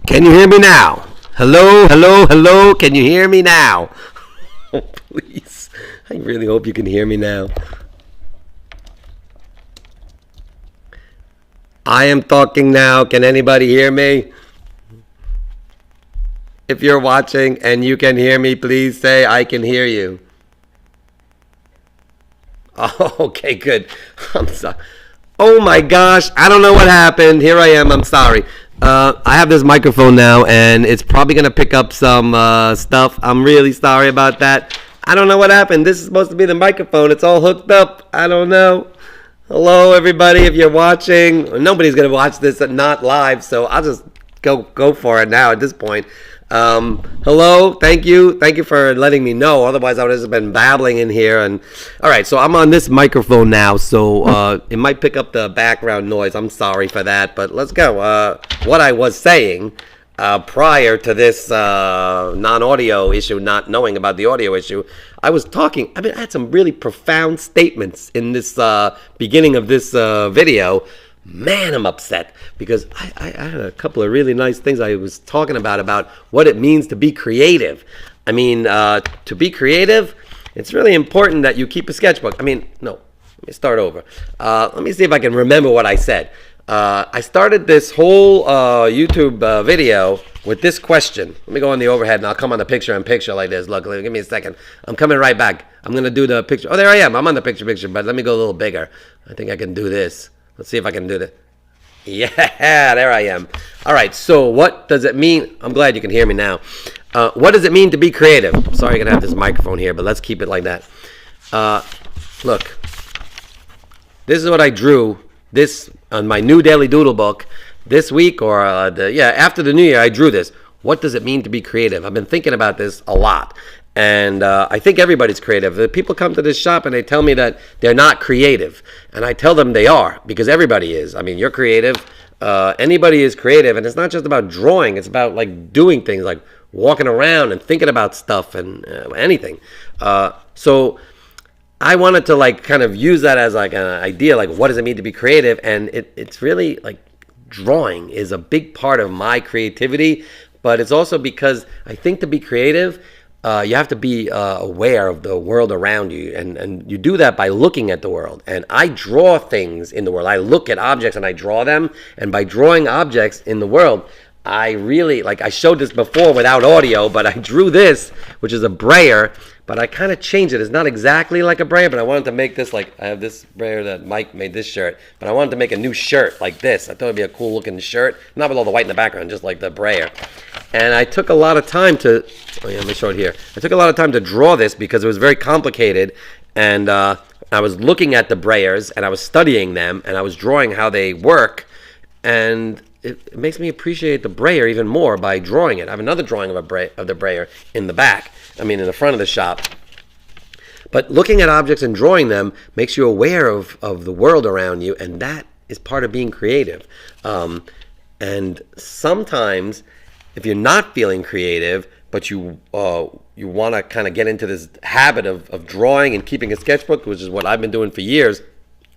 Can you hear me now? Hello, hello, hello. Can you hear me now? Oh, please. I really hope you can hear me now. I am talking now. Can anybody hear me? If you're watching and you can hear me, please say I can hear you. Oh, okay, good. I'm sorry. Oh my gosh, I don't know what happened. Here I am. I'm sorry. I have this microphone now, and it's probably going to pick up some stuff. I'm really sorry about that. I don't know what happened. This is supposed to be the microphone. It's all hooked up. I don't know. Hello, everybody. If you're watching, nobody's going to watch this not live, so I'll just go for it now at this point. Hello, thank you for letting me know. Otherwise, I would have just been babbling in here. And all right, so I'm on this microphone now, so it might pick up the background noise. I'm sorry for that, but let's go. What I was saying prior to this non-audio issue, not knowing about the audio issue, I was talking. I had some really profound statements in this beginning of this video. Man, I'm upset because I had a couple of really nice things I was talking about what it means to be creative. I mean, to be creative, it's really important that you keep a sketchbook. No, let me start over. Let me see if I can remember what I said. I started this whole YouTube video with this question. Let me go on the overhead and I'll come on the picture like this. Look, give me a second. I'm coming right back. I'm going to do the picture. Oh, there I am. I'm on the picture, but let me go a little bigger. I think I can do this. Let's see if I can do that. Yeah, there I am. All right, so what does it mean? I'm glad you can hear me now. What does it mean to be creative? I'm sorry you're going to have this microphone here, but let's keep it like that. Look, this is what I drew this on my new Daily Doodle Book this week, or after the new year, I drew this. What does it mean to be creative? I've been thinking about this a lot. And I think everybody's creative. The people come to this shop and they tell me that they're not creative. And I tell them they are, because everybody is. You're creative. Anybody is creative. And it's not just about drawing. It's about doing things, like walking around and thinking about stuff and anything. So I wanted to kind of use that as an idea, what does it mean to be creative? And it's really drawing is a big part of my creativity. But it's also because I think to be creative, you have to be aware of the world around you, and you do that by looking at the world. And I draw things in the world. I look at objects and I draw them, and by drawing objects in the world, I really, I showed this before without audio, but I drew this, which is a brayer, but I kind of changed it. It's not exactly like a brayer, but I wanted to make this I have this brayer that Mike made this shirt, but I wanted to make a new shirt like this. I thought it'd be a cool looking shirt, not with all the white in the background, just like the brayer. And I took a lot of time to, let me show it here. I took a lot of time to draw this because it was very complicated, and I was looking at the brayers, and I was studying them, and I was drawing how they work, and it makes me appreciate the brayer even more by drawing it. I have another drawing of the brayer in the back, in the front of the shop. But looking at objects and drawing them makes you aware of the world around you, and that is part of being creative. And sometimes, if you're not feeling creative, but you want to kind of get into this habit of drawing and keeping a sketchbook, which is what I've been doing for years.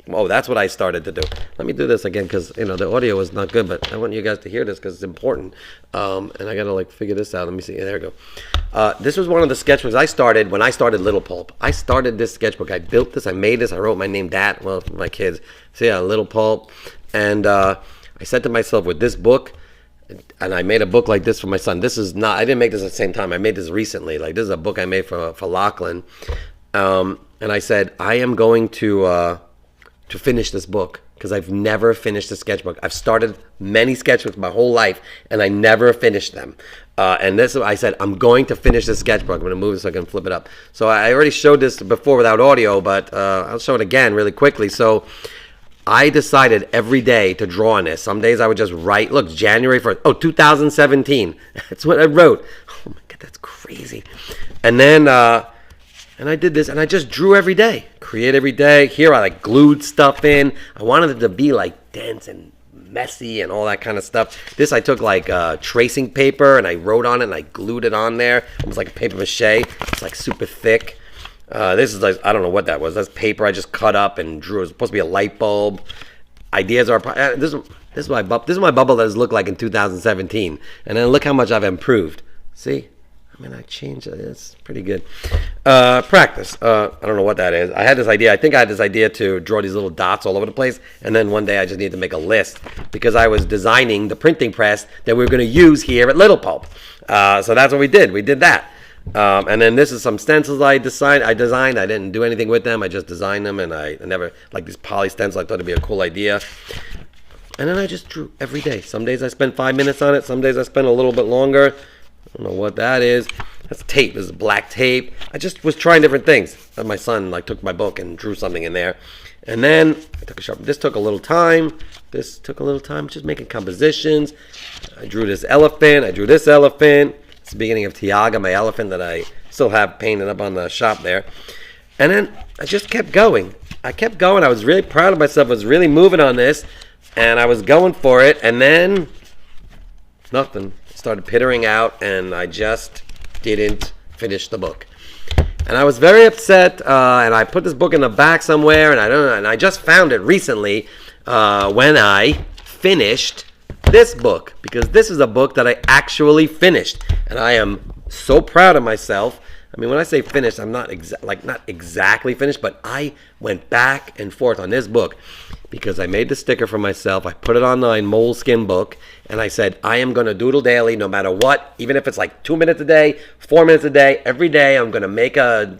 Oh, that's what I started to do. Let me do this again because the audio is not good, but I want you guys to hear this because it's important. And I gotta figure this out. Let me see. There we go. This was one of the sketchbooks I started when I started Little Pulp. I started this sketchbook. I built this. I made this. I wrote my name for my kids. So yeah, Little Pulp. And I said to myself, with this book, and I made a book like this for my son. This is not. I didn't make this at the same time. I made this recently. This is a book I made for Lachlan. And I said, I am going to finish this book because I've never finished a sketchbook. I've started many sketchbooks my whole life and I never finished them. And this, I said, I'm going to finish this sketchbook. I'm going to move this so I can flip it up. So I already showed this before without audio, but I'll show it again really quickly. So I decided every day to draw on this. Some days I would just write, look, January 1st, 2017. That's what I wrote. Oh my God, that's crazy. And then, and I did this, and I just drew every day, create every day. Here I glued stuff in. I wanted it to be dense and messy and all that kind of stuff. This I took tracing paper and I wrote on it and I glued it on there, almost like a paper mache. It's super thick. This is I don't know what that was. That's paper I just cut up and drew. It was supposed to be a light bulb. Ideas are this. This is my bubble letters look like in 2017, and then look how much I've improved. See, I mean, I changed it. It's pretty good. Practice. I don't know what that is. I had this idea. I think I had this idea to draw these little dots all over the place, and then one day I just needed to make a list because I was designing the printing press that we were going to use here at Little Pulp. So that's what we did. We did that. And then this is some stencils I designed. I didn't do anything with them. I just designed them, and I never like these poly stencils. I thought it'd be a cool idea. And then I just drew every day. Some days I spent 5 minutes on it. Some days I spent a little bit longer. I don't know what that is. That's tape. This is black tape. I just was trying different things. And my son took my book and drew something in there. And then I took a sharp. This took a little time. This took a little time. Just making compositions. I drew this elephant. I drew this elephant. It's the beginning of Tiaga, my elephant that I still have painted up on the shop there. And then I just kept going. I kept going. I was really proud of myself. I was really moving on this. And I was going for it. And then nothing. Started pittering out, and I just didn't finish the book. And I was very upset, and I put this book in the back somewhere, and I don't know, and I just found it recently when I finished this book, because this is a book that I actually finished, and I am so proud of myself. I mean, when I say finished, I'm not not exactly finished, but I went back and forth on this book because I made the sticker for myself. I put it on my moleskin book, and I said, I am going to doodle daily no matter what, even if it's like 2 minutes a day, 4 minutes a day. Every day I'm going to make a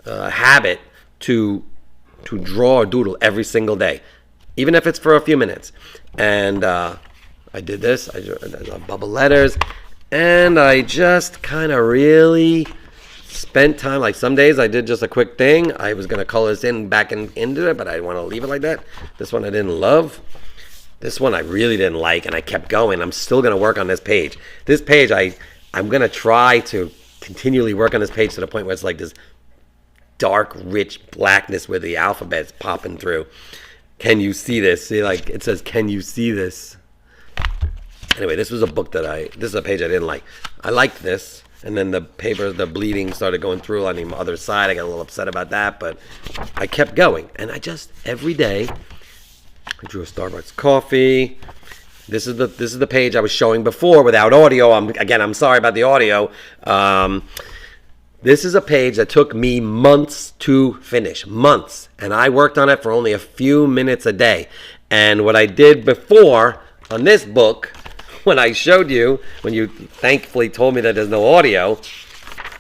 habit to draw or doodle every single day, even if it's for a few minutes. And I did this. I drew bubble letters, and I just kind of really spent time. Like some days I did just a quick thing. I was going to color this into it, but I didn't want to leave it like that. This one I didn't love. This one I really didn't like, and I kept going. I'm still going to work on this page. This page, I'm going to try to continually work on this page to the point where it's like this dark, rich blackness where the alphabet's popping through. Can you see this? See, like it says, can you see this? Anyway, this was a book this is a page I didn't like. I liked this. And then the bleeding started going through on the other side. I got a little upset about that, but I kept going. And I just, every day, I drew a Starbucks coffee. This is the page I was showing before without audio. I'm sorry about the audio. This is a page that took me months to finish. Months. And I worked on it for only a few minutes a day. And what I did before on this book, when I showed you, when you thankfully told me that there's no audio,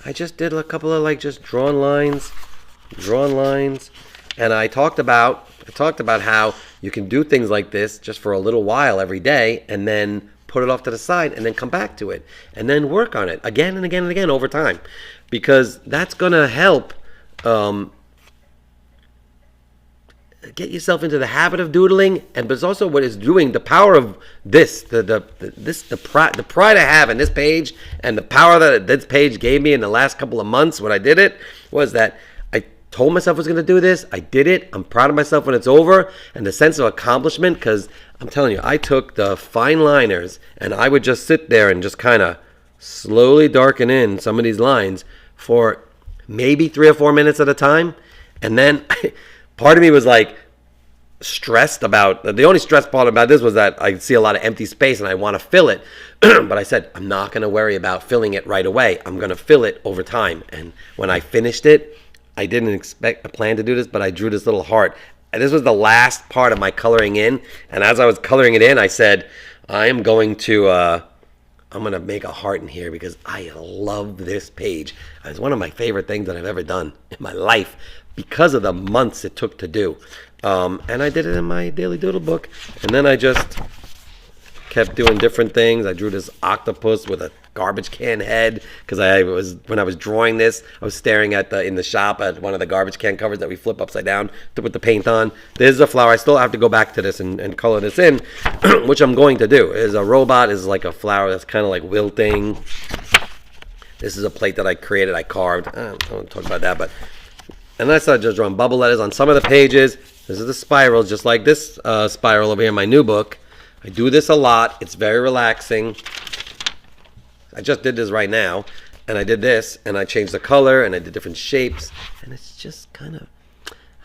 I just did a couple of just drawn lines, and I talked about how you can do things like this just for a little while every day, and then put it off to the side, and then come back to it, and then work on it again and again and again over time, because that's gonna help get yourself into the habit of doodling, but it's also what it's doing. The power of this, the pride I have in this page, and the power that this page gave me in the last couple of months when I did it, was that I told myself I was going to do this. I did it. I'm proud of myself when it's over, and the sense of accomplishment. Because I'm telling you, I took the fine liners, and I would just sit there and just kind of slowly darken in some of these lines for maybe 3 or 4 minutes at a time, and then. Part of me was stressed about, the only stressed part about this was that I see a lot of empty space and I want to fill it. But I said, I'm not going to worry about filling it right away. I'm going to fill it over time. And when I finished it, I didn't plan to do this, but I drew this little heart. And this was the last part of my coloring in. And as I was coloring it in, I said, I'm going to make a heart in here because I love this page. It's one of my favorite things that I've ever done in my life, because of the months it took to do. And I did it in my Daily Doodle Book. And then I just kept doing different things. I drew this octopus with a garbage can head, because when I was drawing this, I was staring at in the shop at one of the garbage can covers that we flip upside down to put the paint on. There's a flower. I still have to go back to this and color this in, which I'm going to do. Is a robot, is like a flower that's kind of like wilting. This is a plate that I created, I carved. I don't want to talk about that, but... And I started just drawing bubble letters on some of the pages. This is the spirals, just like this spiral over here in my new book. I do this a lot. It's very relaxing. I just did this right now. And I did this, and I changed the color, and I did different shapes. And it's just kind of...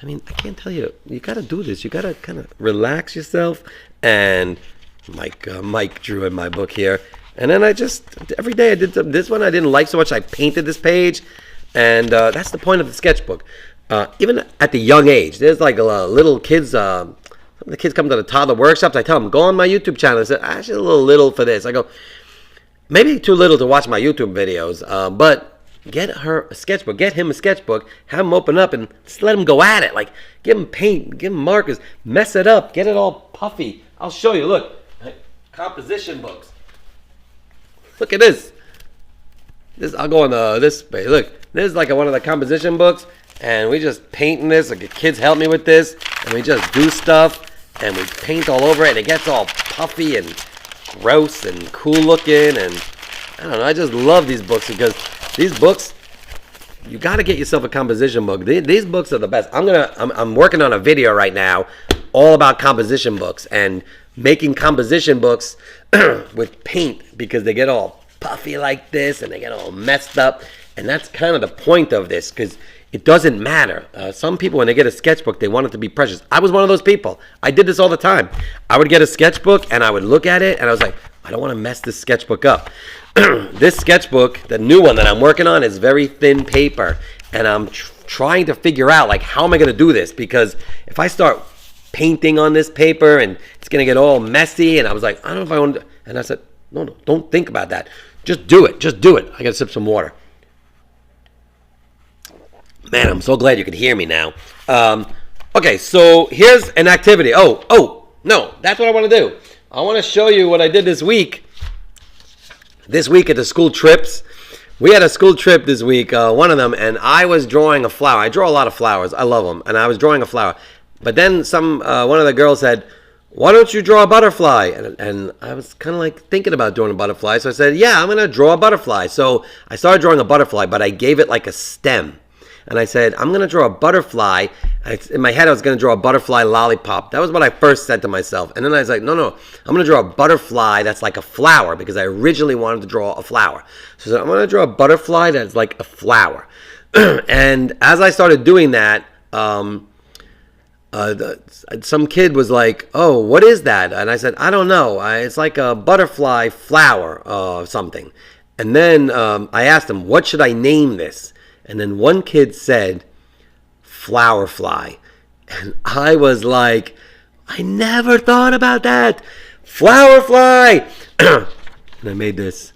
I mean, I can't tell you. You got to do this. You got to kind of relax yourself. And Mike drew in my book here. And then every day I did this one I didn't like so much. I painted this page. And that's the point of the sketchbook. Even at the young age, there's like little kids. Some of the kids come to the toddler workshops. I tell them, go on my YouTube channel. I said, actually, a little little for this. I go, maybe too little to watch my YouTube videos. But get her a sketchbook. Get him a sketchbook. Have him open up and just let him go at it. Like, give him paint. Give him markers. Mess it up. Get it all puffy. I'll show you. Look. Composition books. Look at this. I'll go on this page. Look. This is like one of the composition books. And we just painting this. Like, the kids help me with this. And we just do stuff. And we paint all over it. And it gets all puffy and gross and cool looking. And I don't know. I just love these books because these books, you got to get yourself a composition book. These books are the best. I'm working on a video right now all about composition books and making composition books with paint because they get all puffy like this and they get all messed up. And that's kind of the point of this because it doesn't matter. Some people, when they get a sketchbook, they want it to be precious. I was one of those people. I did this all the time. I would get a sketchbook and I would look at it and I was like, I don't want to mess this sketchbook up. This sketchbook, the new one that I'm working on, is very thin paper. And I'm trying to figure out, like, how am I going to do this? Because if I start painting on this paper and it's going to get all messy, and I was like, I don't know if I want to. And I said, no, don't think about that. Just do it. Just do it. I got to sip some water. Man, I'm so glad you can hear me now. Okay, so here's an activity. Oh, no, that's what I want to do. I want to show you what I did this week. This week at the school trips. We had a school trip this week, one of them, and I was drawing a flower. I draw a lot of flowers. I love them. And I was drawing a flower. But then one of the girls said, why don't you draw a butterfly? And I was kind of like thinking about drawing a butterfly. So I said, yeah, I'm going to draw a butterfly. So I started drawing a butterfly, but I gave it like a stem. And I said, I'm going to draw a butterfly. In my head, I was going to draw a butterfly lollipop. That was what I first said to myself. And then I was like, no, I'm going to draw a butterfly that's like a flower because I originally wanted to draw a flower. So I said, I'm going to draw a butterfly that's like a flower. And as I started doing that, some kid was like, oh, what is that? And I said, I don't know. It's like a butterfly flower or something. And then I asked him, what should I name this? And then one kid said, flower fly. And I was like, I never thought about that. Flower fly. And I made this.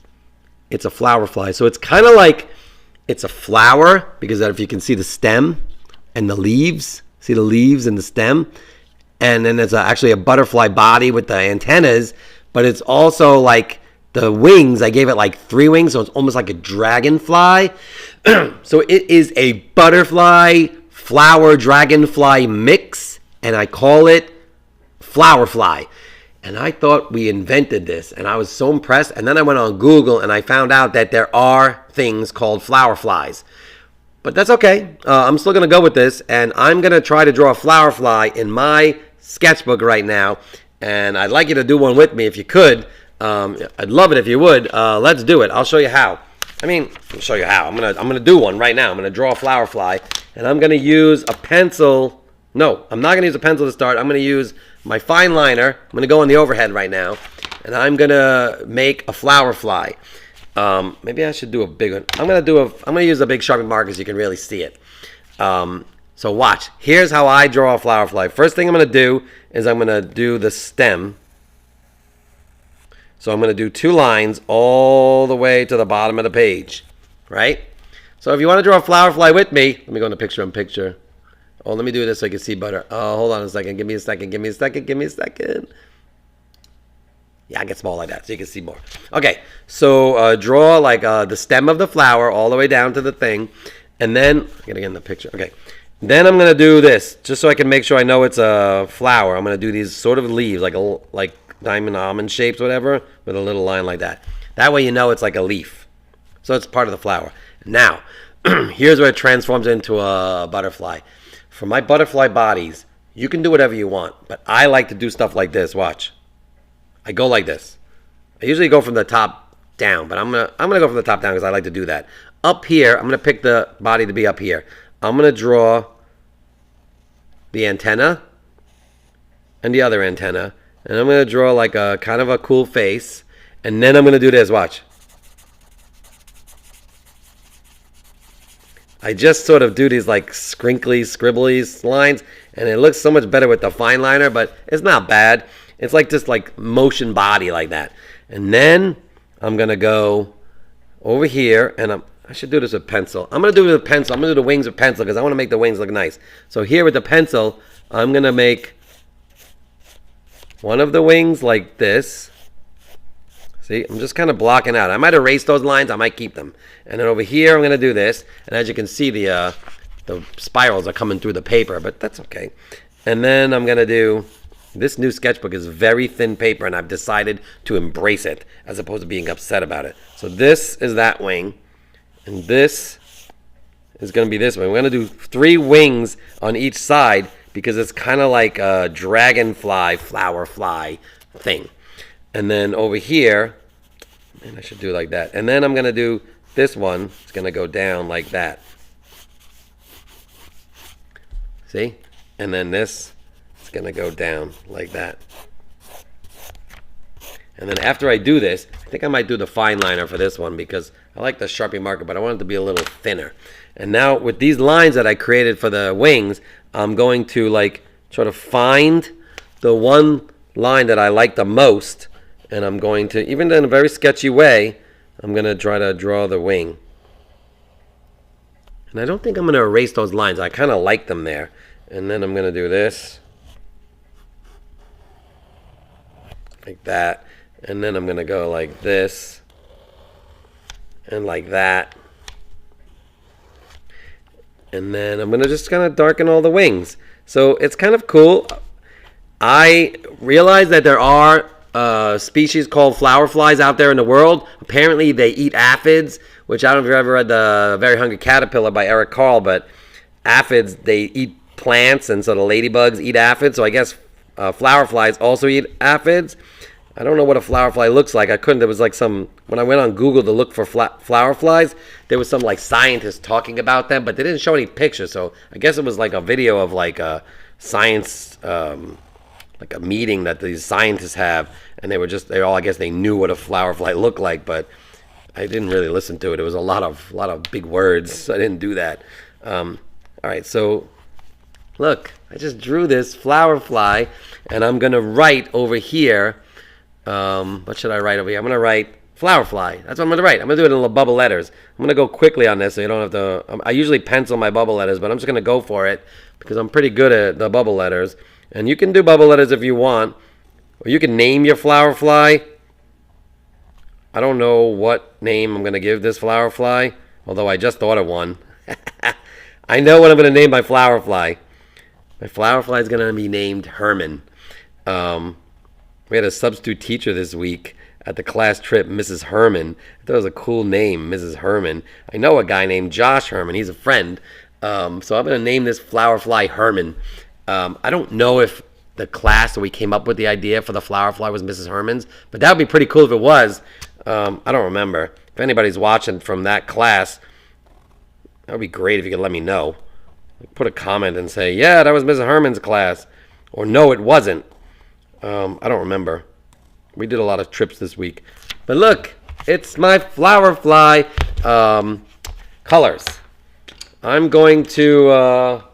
It's a flower fly. So it's kind of like it's a flower because if you can see the stem and the leaves, see the leaves and the stem. And then it's actually a butterfly body with the antennas. But it's also like the wings, I gave it like 3 wings, so it's almost like a dragonfly. So it is a butterfly, flower, dragonfly mix, and I call it flower fly. And I thought we invented this, and I was so impressed. And then I went on Google, and I found out that there are things called flower flies. But that's okay. I'm still going to go with this, and I'm going to try to draw a flower fly in my sketchbook right now. And I'd like you to do one with me if you could. I'd love it if you would. Let's do it. I'll show you how. I'll show you how. I'm gonna do one right now. I'm gonna draw a flower fly, and I'm gonna use a pencil. No, I'm not gonna use a pencil to start. I'm gonna use my fine liner. I'm gonna go on the overhead right now, and I'm gonna make a flower fly. Maybe I should do a big one. I'm gonna use a big Sharpie marker so you can really see it. So watch. Here's how I draw a flower fly. First thing I'm gonna do is I'm gonna do the stem. So I'm going to do 2 lines all the way to the bottom of the page, right? So if you want to draw a flower fly with me, let me go into picture-in-picture. Oh, let me do this so I can see better. Oh, hold on a second. Give me a second. Yeah, I get small like that so you can see more. Okay, so draw like the stem of the flower all the way down to the thing. And then, I got to get in the picture. Okay, then I'm going to do this just so I can make sure I know it's a flower. I'm going to do these sort of leaves like diamond almond shapes, whatever, with a little line like that. That way you know it's like a leaf. So it's part of the flower. Now, here's where it transforms into a butterfly. For my butterfly bodies, you can do whatever you want, but I like to do stuff like this. Watch. I go like this. I usually go from the top down, but I'm gonna go from the top down because I like to do that. Up here, I'm gonna pick the body to be up here. I'm gonna draw the antenna and the other antenna. And I'm going to draw like a kind of a cool face. And then I'm going to do this. Watch. I just sort of do these like scrinkly, scribbly lines. And it looks so much better with the fine liner. But it's not bad. It's like just like motion body like that. And then I'm going to go over here. And I should do this with pencil. I'm going to do it with pencil. I'm going to do the wings with pencil because I want to make the wings look nice. So here with the pencil, I'm going to make one of the wings like this. See, I'm just kind of blocking out. I might erase those lines. I might keep them. And then over here, I'm going to do this. And as you can see, the spirals are coming through the paper, but that's okay. And then I'm going to do, this new sketchbook is very thin paper, and I've decided to embrace it as opposed to being upset about it. So this is that wing, and this is going to be this wing. We're going to do 3 wings on each side, because it's kind of like a dragonfly, flower fly thing. And then over here, man, I should do like that. And then I'm going to do this one. It's going to go down like that. See? And then this is going to go down like that. And then after I do this, I think I might do the fine liner for this one because I like the Sharpie marker, but I want it to be a little thinner. And now with these lines that I created for the wings, I'm going to like sort of find the one line that I like the most, and I'm going to, even in a very sketchy way, I'm going to try to draw the wing. And I don't think I'm going to erase those lines. I kind of like them there. And then I'm going to do this. Like that. And then I'm going to go like this. And like that. And then I'm going to just kind of darken all the wings. So it's kind of cool. I realize that there are species called flower flies out there in the world. Apparently they eat aphids, which I don't know if you've ever read The Very Hungry Caterpillar by Eric Carle, but aphids, they eat plants, and so the ladybugs eat aphids. So I guess flower flies also eat aphids. I don't know what a flower fly looks like. I couldn't. There was like some, when I went on Google to look for flower flies, there was some like scientists talking about them, but they didn't show any pictures. So I guess it was like a video of like a science, like a meeting that these scientists have, and they all, I guess they knew what a flower fly looked like, but I didn't really listen to it. It was a lot of big words, so I didn't do that. All right, so look, I just drew this flower fly, and I'm gonna write over here. What should I write over here? I'm going to write flower fly. That's what I'm going to write. I'm going to do it in little bubble letters. I'm going to go quickly on this so you don't have to... I usually pencil my bubble letters, but I'm just going to go for it because I'm pretty good at the bubble letters. And you can do bubble letters if you want. Or you can name your flower fly. I don't know what name I'm going to give this flower fly, although I just thought of one. I know what I'm going to name my flower fly. My flower fly is going to be named Herman. We had a substitute teacher this week at the class trip, Mrs. Herman. I thought it was a cool name, Mrs. Herman. I know a guy named Josh Herman. He's a friend. So I'm going to name this flower fly Herman. I don't know if the class that we came up with the idea for the flower fly was Mrs. Herman's, but that would be pretty cool if it was. I don't remember. If anybody's watching from that class, that would be great if you could let me know. Put a comment and say, yeah, that was Mrs. Herman's class. Or no, it wasn't. I don't remember. We did a lot of trips this week. But look, it's my flower fly colors. I'm going to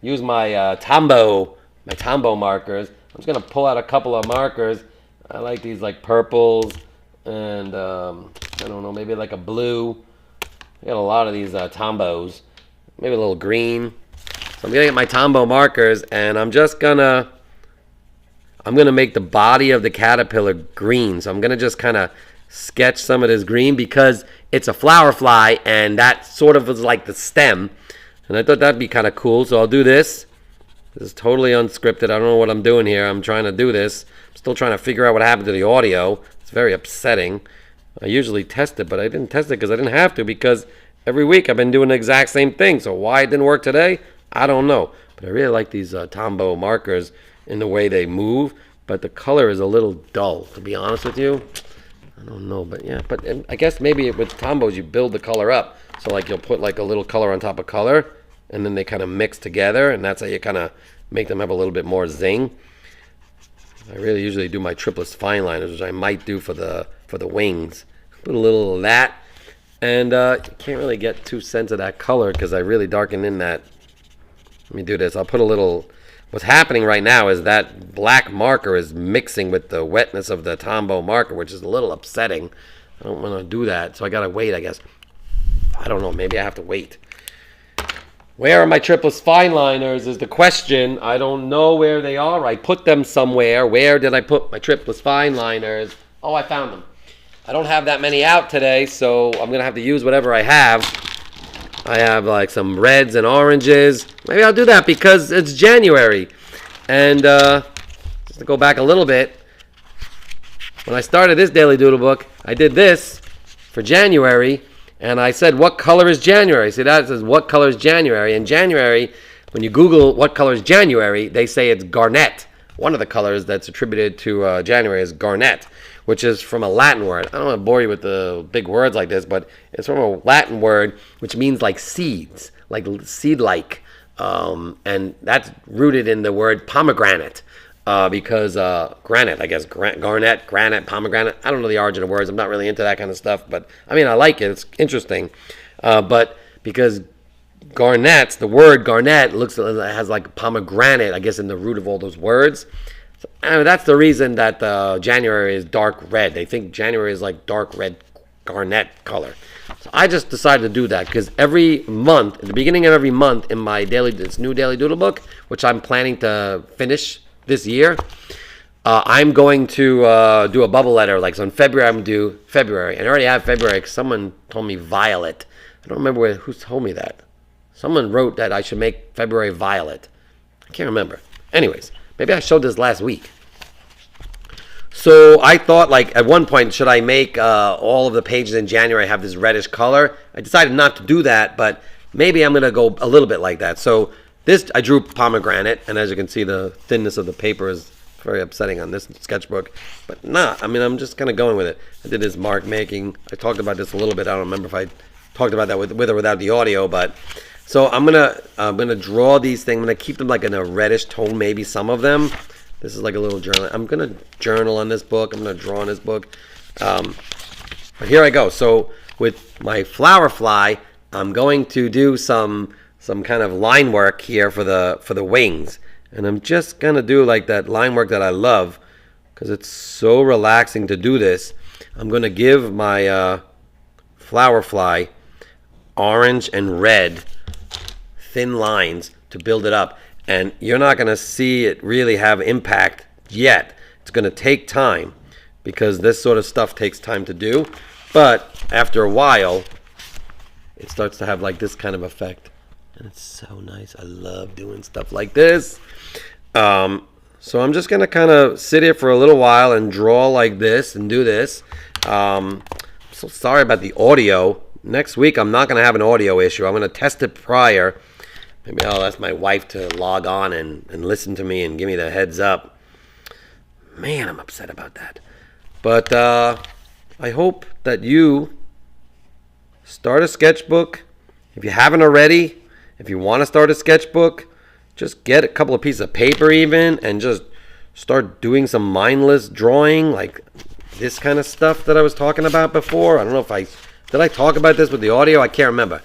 use my Tombow markers. I'm just going to pull out a couple of markers. I like these like purples and I don't know, maybe like a blue. I got a lot of these Tombows. Maybe a little green. So I'm going to get my Tombow markers, and I'm going to make the body of the caterpillar green. So I'm going to just kind of sketch some of this green because it's a flower fly, and that sort of is like the stem. And I thought that'd be kind of cool. So I'll do this. This is totally unscripted. I don't know what I'm doing here. I'm trying to do this. I'm still trying to figure out what happened to the audio. It's very upsetting. I usually test it, but I didn't test it because I didn't have to, because every week I've been doing the exact same thing. So why it didn't work today, I don't know. But I really like these Tombow markers in the way they move, but the color is a little dull, to be honest with you. I don't know, but yeah. But I guess maybe with Tombows you build the color up. So like you'll put like a little color on top of color, and then they kind of mix together, and that's how you kind of make them have a little bit more zing. I really usually do my triplets fine liners, which I might do for the wings. Put a little of that, and you can't really get 2 cents of that color because I really darken in that. Let me do this. I'll put a little. What's happening right now is that black marker is mixing with the wetness of the Tombow marker, which is a little upsetting. I don't want to do that, so I gotta wait, I guess. I don't know. Maybe I have to wait. Where are my triplets fine liners is the question. I don't know where they are. I put them somewhere. Where did I put my triplets fine liners? Oh, I found them. I don't have that many out today, so I'm going to have to use whatever I have. I have like some reds and oranges. Maybe I'll do that because it's January. And just to go back a little bit, when I started this Daily Doodle Book, I did this for January. And I said, what color is January? See, that says, what color is January? And January, when you Google what color is January, they say it's garnet. One of the colors that's attributed to January is garnet, which is from a Latin word. I don't want to bore you with the big words like this, but it's from a Latin word which means like seeds, like seed-like. And that's rooted in the word pomegranate. Because granite, I guess, garnet, granite, pomegranate. I don't know the origin of words. I'm not really into that kind of stuff, but I mean, I like it. It's interesting. But because garnets, the word garnet has like pomegranate, I guess, in the root of all those words. So, that's the reason that January is dark red. They think January is like dark red garnet color. So I just decided to do that because every month, at the beginning of every month in my this new Daily Doodle Book, which I'm planning to finish this year, I'm going to do a bubble letter. Like, so in February, I'm going to do February. And I already have February because someone told me violet. I don't remember who told me that. Someone wrote that I should make February violet. I can't remember. Anyways, maybe I showed this last week. So I thought, like, at one point, should I make all of the pages in January have this reddish color? I decided not to do that, but maybe I'm going to go a little bit like that. So this, I drew pomegranate, and as you can see, the thinness of the paper is very upsetting on this sketchbook. But I mean, I'm just kind of going with it. I did this mark making. I talked about this a little bit. I don't remember if I talked about that with or without the audio, but so I'm gonna draw these things. I'm gonna keep them like in a reddish tone, maybe some of them. This is like a little journal. I'm gonna journal on this book. I'm gonna draw on this book. But here I go. So with my flower fly, I'm going to do some kind of line work here for the wings, and I'm just gonna do like that line work that I love because it's so relaxing to do this. I'm gonna give my flower fly orange and red thin lines to build it up, and you're not gonna see it really have impact yet. It's gonna take time because this sort of stuff takes time to do, but after a while it starts to have like this kind of effect. And it's so nice. I love doing stuff like this. So I'm just going to kind of sit here for a little while and draw like this and do this. I'm so sorry about the audio. Next week, I'm not going to have an audio issue. I'm going to test it prior. Maybe I'll ask my wife to log on and listen to me and give me the heads up. Man, I'm upset about that. But I hope that you start a sketchbook. If you haven't already, if you want to start a sketchbook, just get a couple of pieces of paper even and just start doing some mindless drawing, like this kind of stuff that I was talking about before. I don't know if did I talk about this with the audio? I can't remember.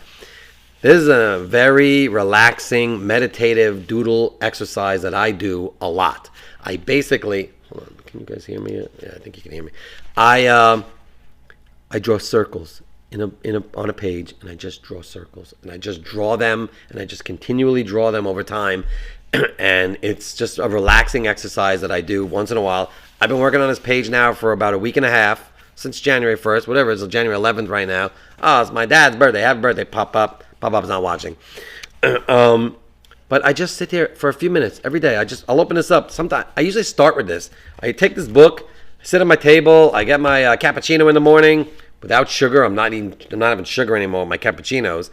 This is a very relaxing, meditative doodle exercise that I do a lot. I basically, hold on, can you guys hear me? Yeah, I think you can hear me. I draw circles on a page, and I just draw circles, and I just draw them, and I just continually draw them over time, and it's just a relaxing exercise that I do once in a while. I've been working on this page now for about a week and a half, since January 1st, whatever, it's January 11th right now. Oh, it's my dad's birthday. Happy birthday, Pop-Up. Pop-Up's not watching. But I just sit here for a few minutes every day. I'll open this up. Sometimes I usually start with this. I take this book, I sit at my table, I get my cappuccino in the morning, without sugar. I'm not having sugar anymore with my cappuccinos.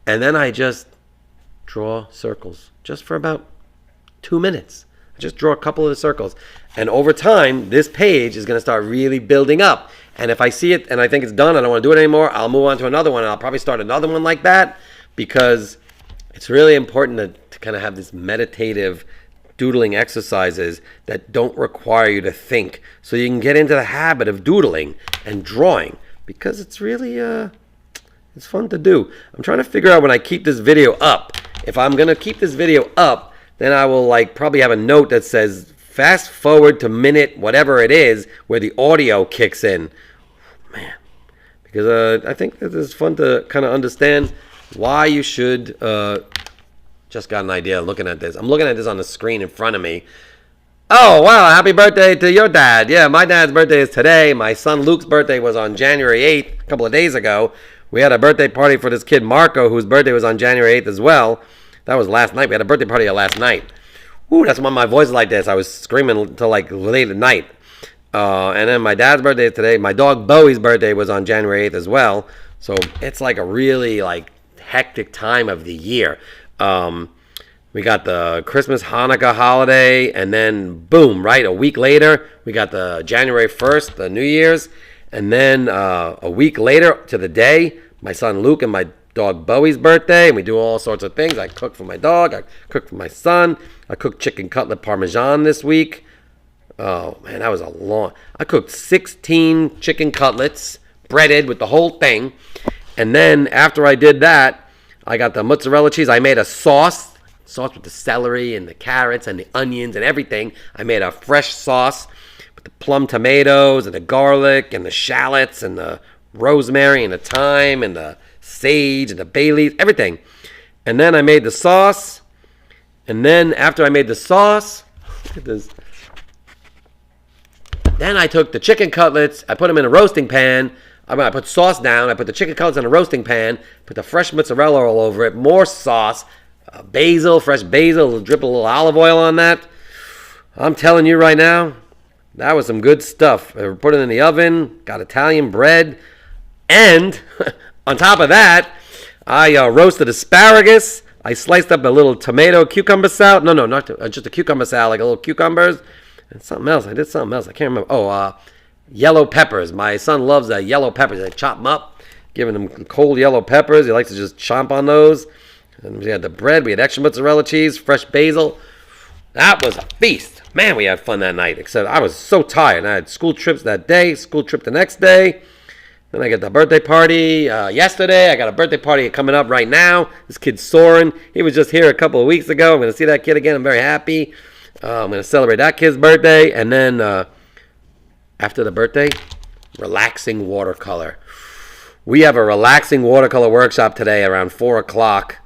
And then I just draw circles just for about 2 minutes. I just draw a couple of the circles. And over time, this page is going to start really building up. And if I see it and I think it's done, I don't want to do it anymore, I'll move on to another one. And I'll probably start another one like that because it's really important to kind of have this meditative doodling exercises that don't require you to think, so you can get into the habit of doodling and drawing, because it's really it's fun to do. I'm trying to figure out when I keep this video up. If I'm gonna keep this video up, then I will probably have a note that says fast forward to minute whatever it is where the audio kicks in. Man, because I think this is fun to kind of understand why you should. Just got an idea looking at this. I'm looking at this on the screen in front of me. Oh, wow, happy birthday to your dad. Yeah, my dad's birthday is today. My son Luke's birthday was on January 8th, a couple of days ago. We had a birthday party for this kid Marco, whose birthday was on January 8th as well. That was last night. We had a birthday party last night. Ooh, that's why my voice is like this. I was screaming until late at night. And then my dad's birthday is today. My dog Bowie's birthday was on January 8th as well. So it's a really hectic time of the year. We got the Christmas, Hanukkah holiday, and then boom, right, a week later, we got the January 1st, the New Year's, and then a week later to the day, my son Luke and my dog Bowie's birthday, and we do all sorts of things. I cook for my dog, I cook for my son, I cooked chicken cutlet parmesan this week. Oh, man, that was I cooked 16 chicken cutlets, breaded with the whole thing, and then after I did that, I got the mozzarella cheese. I made a sauce with the celery and the carrots and the onions and everything. I made a fresh sauce with the plum tomatoes and the garlic and the shallots and the rosemary and the thyme and the sage and the bay leaves, everything. And then I made the sauce. And then after I made the sauce, look at this. Then I took the chicken cutlets. I put them in a roasting pan. I put sauce down. I put the chicken cutlets in a roasting pan. Put the fresh mozzarella all over it. More sauce. Basil, fresh basil. Drip a little olive oil on that. I'm telling you right now, that was some good stuff. I put it in the oven. Got Italian bread. And on top of that, I roasted asparagus. I sliced up a little tomato cucumber salad. No, not just a cucumber salad, a little cucumbers. And something else. I did something else. I can't remember. Oh, yellow peppers. My son loves yellow peppers. I chop them up, giving him cold yellow peppers. He likes to just chomp on those. And we had the bread. We had extra mozzarella cheese, fresh basil. That was a feast. Man, we had fun that night. Except I was so tired. I had school trips that day, school trip the next day. Then I got the birthday party yesterday. I got a birthday party coming up right now. This kid's Soren. He was just here a couple of weeks ago. I'm going to see that kid again. I'm very happy. I'm going to celebrate that kid's birthday. And then after the birthday, relaxing watercolor. We have a relaxing watercolor workshop today around 4 o'clock.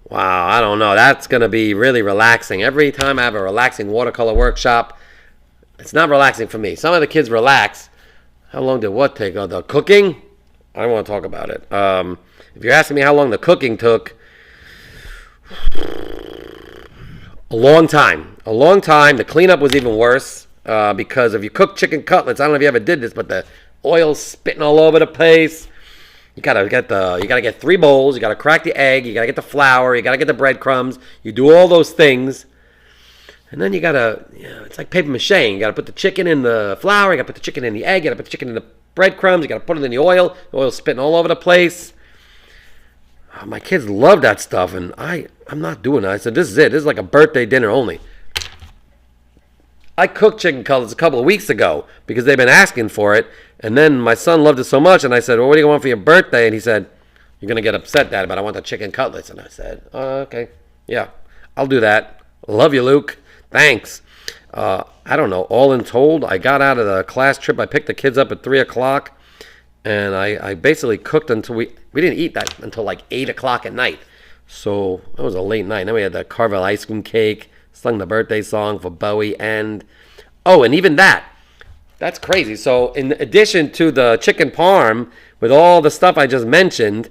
Wow, I don't know. That's going to be really relaxing. Every time I have a relaxing watercolor workshop, it's not relaxing for me. Some of the kids relax. How long did what take? The cooking? I don't want to talk about it. If you're asking me how long the cooking took, a long time. A long time. The cleanup was even worse because if you cook chicken cutlets, I don't know if you ever did this, but the oil's spitting all over the place. You gotta get 3 bowls. You gotta crack the egg. You gotta get the flour. You gotta get the breadcrumbs. You do all those things, and then it's like paper mache. You gotta put the chicken in the flour. You gotta put the chicken in the egg. You gotta put the chicken in the breadcrumbs. You gotta put it in the oil. The oil's spitting all over the place. My kids love that stuff, and I'm not doing it. I said, this is it. This is like a birthday dinner only. I cooked chicken cutlets a couple of weeks ago because they've been asking for it. And then my son loved it so much, and I said, well, what do you want for your birthday? And he said, you're going to get upset, Dad, but I want the chicken cutlets. And I said, oh, okay, yeah, I'll do that. Love you, Luke. Thanks. I don't know. All in told, I got out of the class trip. I picked the kids up at 3 o'clock, and I basically cooked until we didn't eat that until like 8 o'clock at night. So that was a late night. Then we had the Carvel ice cream cake, sung the birthday song for Bowie, and even that's crazy. So in addition to the chicken parm with all the stuff I just mentioned,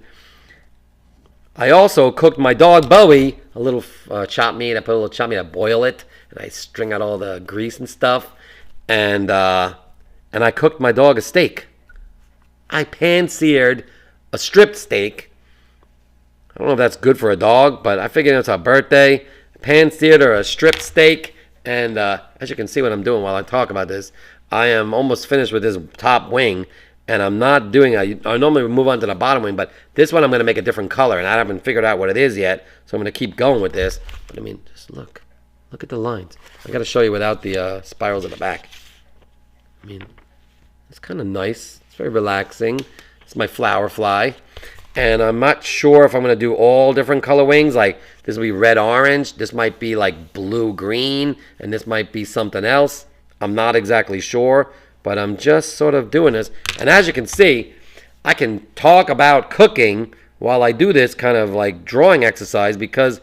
I also cooked my dog Bowie a little chopped meat. I put a little chopped meat, I boil it, and I string out all the grease and stuff, and I cooked my dog a steak. I pan-seared a stripped steak. I don't know if that's good for a dog, but I figured it's our birthday. Pan-seared or a stripped steak, and as you can see what I'm doing while I talk about this, I am almost finished with this top wing, and I'm not doing I normally move on to the bottom wing, but this one I'm going to make a different color, and I haven't figured out what it is yet, so I'm going to keep going with this. But I mean, just look Look at the lines. I got to show you without the spirals at the back. I mean, it's kind of nice. It's very relaxing. It's my flower fly. And I'm not sure if I'm going to do all different color wings. Like, this will be red-orange. This might be like blue-green. And this might be something else. I'm not exactly sure. But I'm just sort of doing this. And as you can see, I can talk about cooking while I do this kind of like drawing exercise, because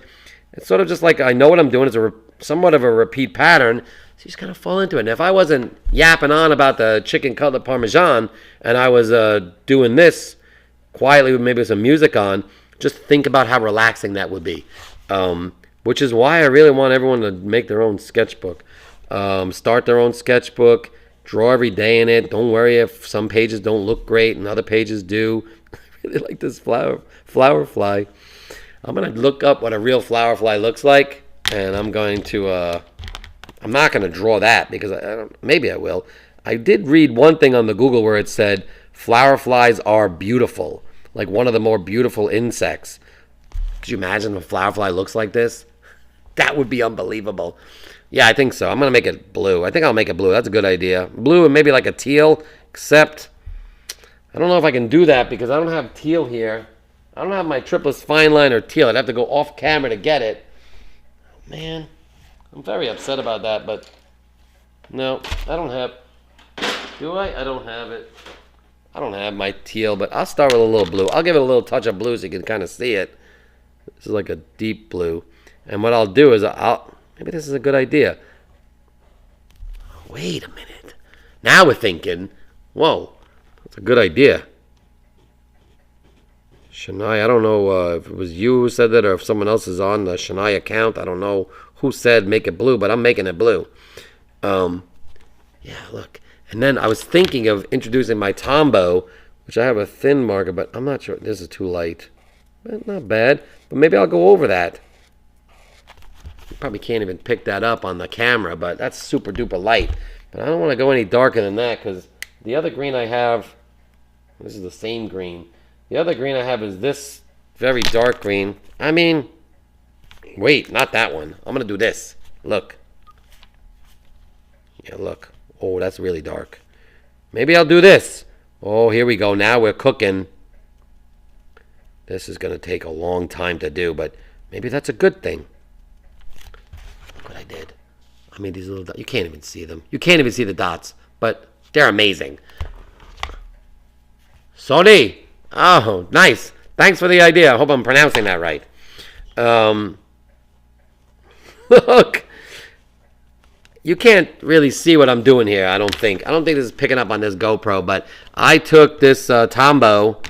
it's sort of just like I know what I'm doing. It's somewhat of a repeat pattern. So you just kind of fall into it. And if I wasn't yapping on about the chicken cutlet parmesan and I was doing this quietly with maybe some music on, just think about how relaxing that would be. Which is why I really want everyone to make their own sketchbook. Start their own sketchbook. Draw every day in it. Don't worry if some pages don't look great and other pages do. I really like this flower fly. I'm going to look up what a real flower fly looks like. And I'm going to... I'm not going to draw that because maybe I will. I did read one thing on the Google where it said flower flies are beautiful, like one of the more beautiful insects. Could you imagine if a flower fly looks like this? That would be unbelievable. Yeah, I think so. I'm going to make it blue. I think I'll make it blue. That's a good idea. Blue and maybe like a teal, except I don't know if I can do that because I don't have teal here. I don't have my triplets fine line or teal. I'd have to go off camera to get it. Man, I'm very upset about that, but no, I don't have... Do I? I don't have it. I don't have my teal, but I'll start with a little blue. I'll give it a little touch of blue so you can kind of see it. This is like a deep blue. And what I'll do is maybe this is a good idea. Wait a minute. Now we're thinking, whoa, that's a good idea. Shania, I don't know if it was you who said that or if someone else is on the Shania account. I don't know who said make it blue, but I'm making it blue. Yeah, look. And then I was thinking of introducing my Tombow, which I have a thin marker, but I'm not sure. This is too light. Not bad, but maybe I'll go over that. You probably can't even pick that up on the camera, but that's super duper light. But I don't want to go any darker than that because the other green I have, this is the same green. The other green I have is this very dark green. I mean, wait, not that one. I'm going to do this. Look. Yeah, look. Oh, that's really dark. Maybe I'll do this. Oh, here we go. Now we're cooking. This is going to take a long time to do, but maybe that's a good thing. Look what I did. I mean, these little dots. You can't even see them. You can't even see the dots, but they're amazing. Sony. Oh, nice. Thanks for the idea. I hope I'm pronouncing that right. Look. You can't really see what I'm doing here, I don't think. I don't think this is picking up on this GoPro, but I took this Tombow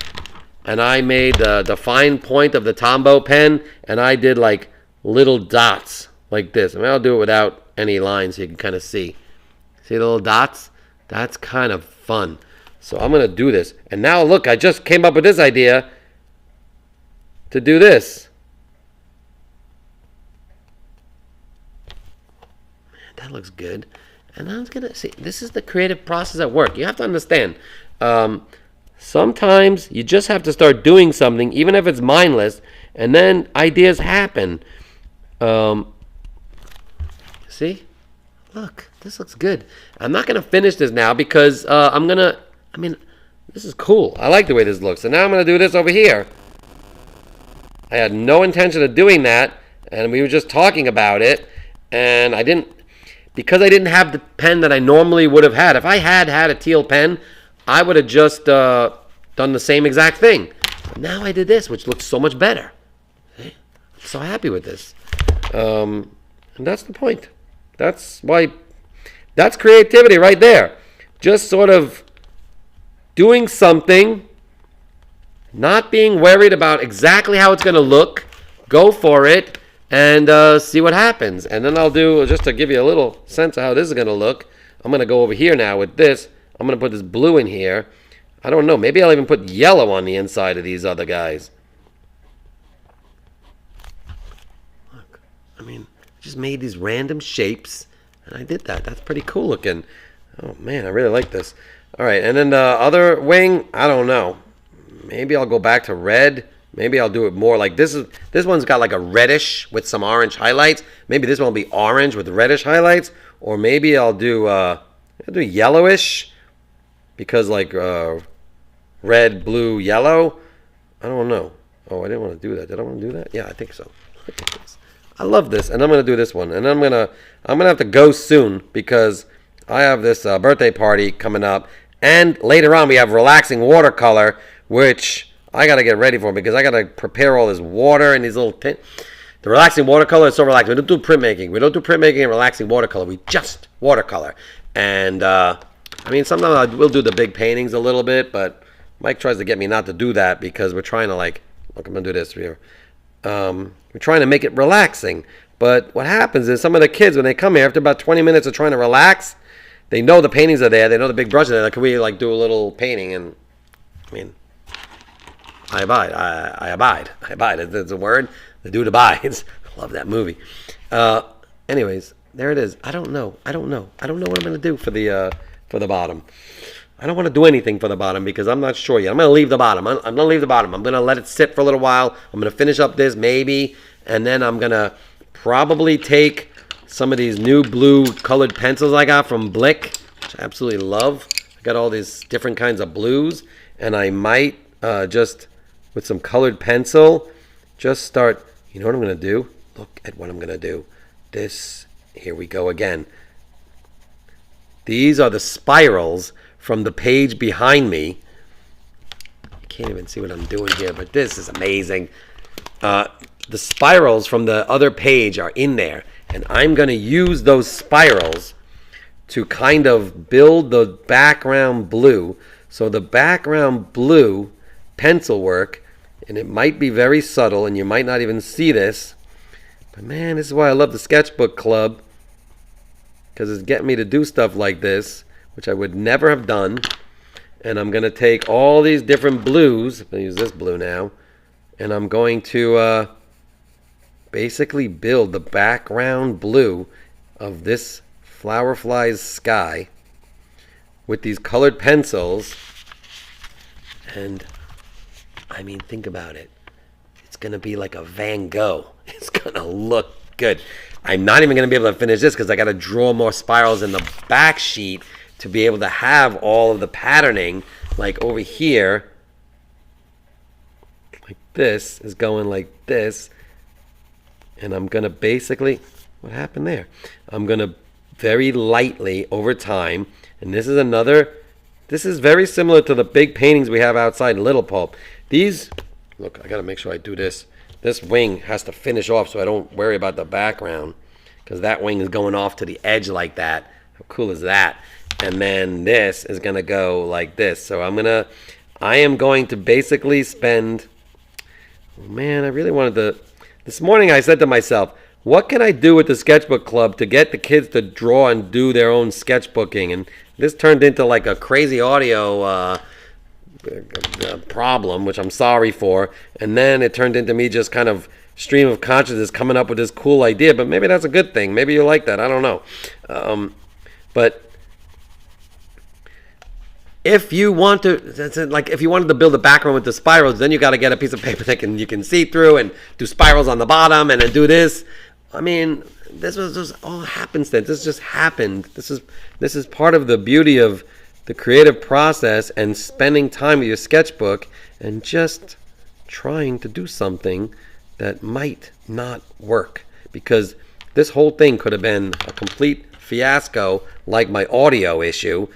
and I made the fine point of the Tombow pen and I did like little dots like this. I mean, I'll do it without any lines so you can kind of see. See the little dots? That's kind of fun. So I'm going to do this. And now look, I just came up with this idea to do this. That looks good. And I was going to see, this is the creative process at work. You have to understand, sometimes you just have to start doing something, even if it's mindless, and then ideas happen. See? Look, this looks good. I'm not going to finish this now because this is cool. I like the way this looks. So now I'm going to do this over here. I had no intention of doing that, and we were just talking about it, and because I didn't have the pen that I normally would have had. If I had a teal pen, I would have just done the same exact thing. But now I did this, which looks so much better. I'm so happy with this. And that's the point. That's creativity right there. Just sort of doing something, not being worried about exactly how it's going to look. Go for it. And see what happens. And then I'll do, just to give you a little sense of how this is going to look, I'm going to go over here now with this. I'm going to put this blue in here. I don't know. Maybe I'll even put yellow on the inside of these other guys. Look, I mean, I just made these random shapes, and I did that. That's pretty cool looking. Oh, man, I really like this. All right, and then the other wing, I don't know. Maybe I'll go back to red Maybe I'll do it more like this. This one's got like a reddish with some orange highlights. Maybe this one will be orange with reddish highlights. Or maybe I'll do yellowish because like red, blue, yellow. I don't know. Oh, I didn't want to do that. Did I want to do that? Yeah, I think so. I love this, and I'm gonna do this one, and I'm gonna have to go soon because I have this birthday party coming up, and later on we have relaxing watercolor, which I gotta get ready for because I gotta prepare all this water and these little the relaxing watercolor is so relaxing. We don't do printmaking. We don't do printmaking and relaxing watercolor. We just watercolor, and I mean sometimes I will do the big paintings a little bit, but Mike tries to get me not to do that because we're trying to like. Look, I'm gonna do this here. We're trying to make it relaxing, but what happens is some of the kids when they come here after about 20 minutes of trying to relax, they know the paintings are there, they know the big brushes are there. Like, can we like do a little painting? And I mean, I abide. It's a word. The dude abides. I love that movie. Anyways, there it is. I don't know what I'm gonna do for the bottom. I don't want to do anything for the bottom because I'm not sure yet. I'm going to leave the bottom. I'm going to leave the bottom. I'm going to let it sit for a little while. I'm going to finish up this maybe. And then I'm going to probably take some of these new blue colored pencils I got from Blick, which I absolutely love. I got all these different kinds of blues. And I might just, with some colored pencil, just start, you know what I'm going to do? Look at what I'm going to do. This, here we go again. These are the spirals from the page behind me. You can't even see what I'm doing here, but this is amazing. The spirals from the other page are in there, and I'm going to use those spirals to kind of build the background blue. So the background blue pencil work, and it might be very subtle, and you might not even see this, but man, this is why I love the Sketchbook Club, because it's getting me to do stuff like this, which I would never have done. And I'm going to take all these different blues. I'm going to use this blue now. And I'm going to basically build the background blue of this flower fly's sky with these colored pencils. And, I mean, think about it. It's going to be like a Van Gogh. It's going to look good. I'm not even going to be able to finish this because I got to draw more spirals in the back sheet to be able to have all of the patterning, like over here, like this is going like this, and I'm gonna basically, what happened there? I'm gonna very lightly over time, and this is very similar to the big paintings we have outside in Little Pulp. These, look, I gotta make sure I do this. This wing has to finish off so I don't worry about the background, because that wing is going off to the edge like that. How cool is that? And then this is going to go like this. So I am going to basically spend, oh man, I really wanted to, this morning I said to myself, what can I do with the Sketchbook Club to get the kids to draw and do their own sketchbooking? And this turned into like a crazy audio problem, which I'm sorry for. And then it turned into me just kind of stream of consciousness coming up with this cool idea. But maybe that's a good thing. Maybe you like that. I don't know. But if you want to, like if you wanted to build a background with the spirals, then you got to get a piece of paper that you can see through and do spirals on the bottom and then do this. I mean, this was just all happenstance. This just happened. This is part of the beauty of the creative process and spending time with your sketchbook and just trying to do something that might not work, because this whole thing could have been a complete fiasco like my audio issue.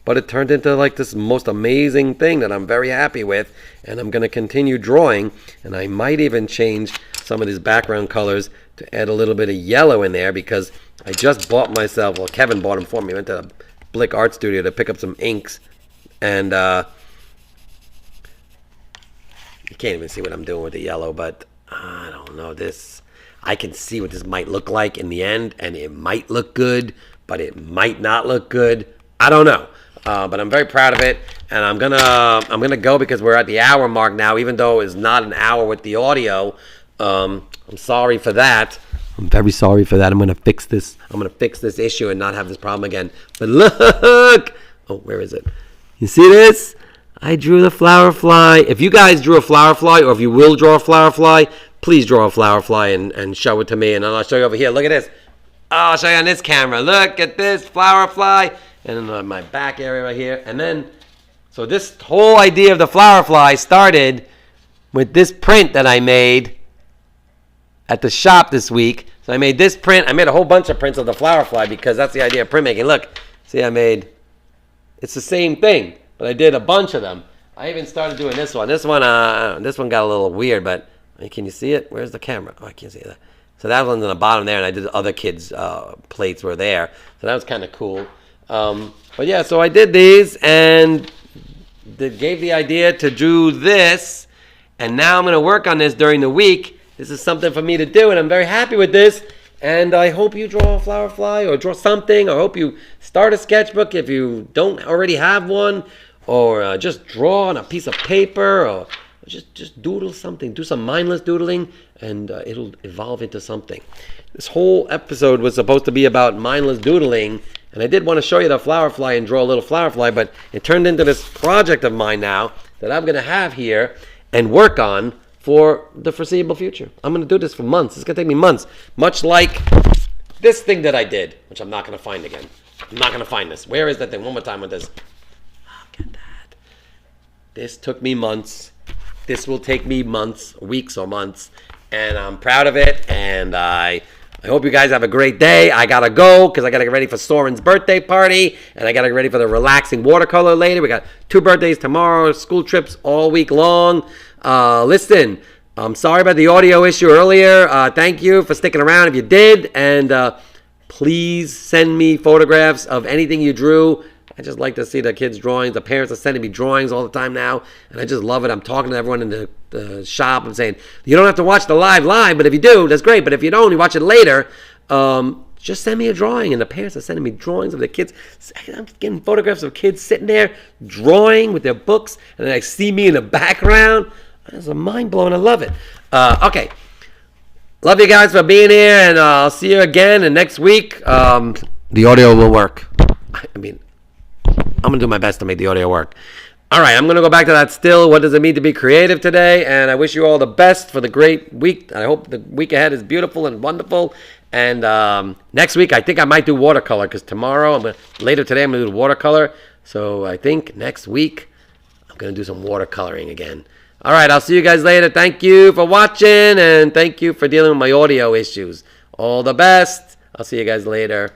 But it turned into like this most amazing thing that I'm very happy with, and I'm going to continue drawing, and I might even change some of these background colors to add a little bit of yellow in there, because I just bought myself, well, Kevin bought them for me. I went to the Blick Art Studio to pick up some inks, and you can't even see what I'm doing with the yellow, but I don't know, I can see what this might look like in the end, and it might look good, but it might not look good. I don't know. But I'm very proud of it, and I'm gonna go because we're at the hour mark now, even though it's not an hour with the audio. I'm sorry for that. I'm very sorry for that. I'm gonna fix this. I'm gonna fix this issue and not have this problem again. But look, oh, where is it? You see this? I drew the flower fly. If you guys drew a flower fly, or if you will draw a flower fly, please draw a flower fly and show it to me. And I'll show you over here. Look at this. I'll show you on this camera. Look at this flower fly. And in my back area right here. And then, so this whole idea of the flower fly started with this print that I made at the shop this week. So I made this print. I made a whole bunch of prints of the flower fly because that's the idea of printmaking. Look, see, it's the same thing. But I did a bunch of them. I even started doing this one. This one got a little weird, but can you see it? Where's the camera? Oh, I can't see that. So that one's on the bottom there, and I did other kids' plates were there. So that was kind of cool. But yeah, so I did these, and gave the idea to do this, and now I'm going to work on this during the week. This is something for me to do, and I'm very happy with this. And I hope you draw a flower fly or draw something. I hope you start a sketchbook if you don't already have one, or just draw on a piece of paper, or just doodle something. Do some mindless doodling, and it'll evolve into something. This whole episode was supposed to be about mindless doodling, and I did want to show you the flower fly and draw a little flower fly, but it turned into this project of mine now that I'm going to have here and work on for the foreseeable future. I'm going to do this for months. It's going to take me months. Much like this thing that I did, which I'm not going to find again. I'm not going to find this. Where is that thing? One more time with this. Look at that. This took me months. This will take me months, weeks or months. And I'm proud of it. And I hope you guys have a great day. I got to go because I got to get ready for Soren's birthday party. And I got to get ready for the relaxing watercolor later. We got 2 birthdays tomorrow, school trips all week long. Listen, I'm sorry about the audio issue earlier. Thank you for sticking around if you did. And please send me photographs of anything you drew. I just like to see the kids' drawings. The parents are sending me drawings all the time now. And I just love it. I'm talking to everyone in the shop. I'm saying, you don't have to watch the live, but if you do, that's great. But if you don't, you watch it later. Just send me a drawing. And the parents are sending me drawings of the kids. I'm getting photographs of kids sitting there drawing with their books. And then I see me in the background. It's mind-blowing. I love it. Okay. Love you guys for being here, and I'll see you again. And next week, the audio will work. I'm going to do my best to make the audio work. All right, I'm going to go back to that still. What does it mean to be creative today? And I wish you all the best for the great week. I hope the week ahead is beautiful and wonderful. And next week, I think I might do watercolor because later today, I'm going to do watercolor. So I think next week, I'm going to do some watercoloring again. All right, I'll see you guys later. Thank you for watching, and thank you for dealing with my audio issues. All the best. I'll see you guys later.